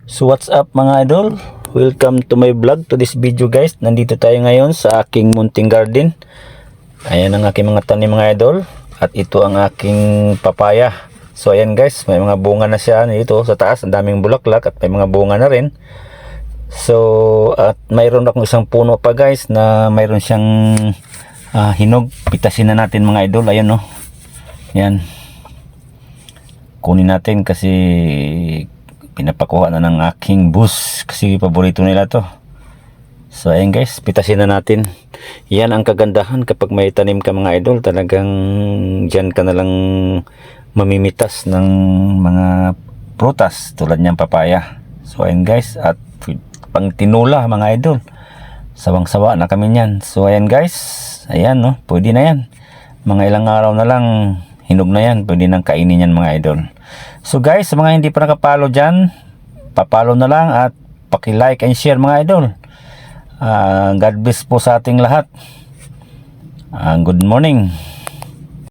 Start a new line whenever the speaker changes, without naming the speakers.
So what's up mga idol? Welcome to my vlog, to this video guys. Nandito tayo ngayon sa aking munting garden. Ayan ang aking mga tanim mga idol. At ito ang aking papaya. So ayan guys, may mga bunga na siya dito sa taas. Ang daming bulaklak at may mga bunga na rin. So at mayroon akong isang puno pa guys na mayroon siyang hinog. Pitasin na natin mga idol. Ayan no. Yan. Kunin natin kasi pinapakuha na ng aking bus kasi paborito nila to. So ayan guys, pitasin na natin. Yan ang kagandahan kapag may tanim ka mga idol, talagang dyan ka na lang mamimitas ng mga prutas tulad niyang papaya. So ayan guys, at pang tinula mga idol, sawang-sawa na kami niyan. So ayan guys, ayan no, pwede na yan. Mga ilang araw na lang hinog na yan, pwede nang kainin yan mga idol. So guys, sa mga hindi pa nakapalo dyan, papalo na lang at paki-like and share mga idol. God bless po sa ating lahat. Good morning.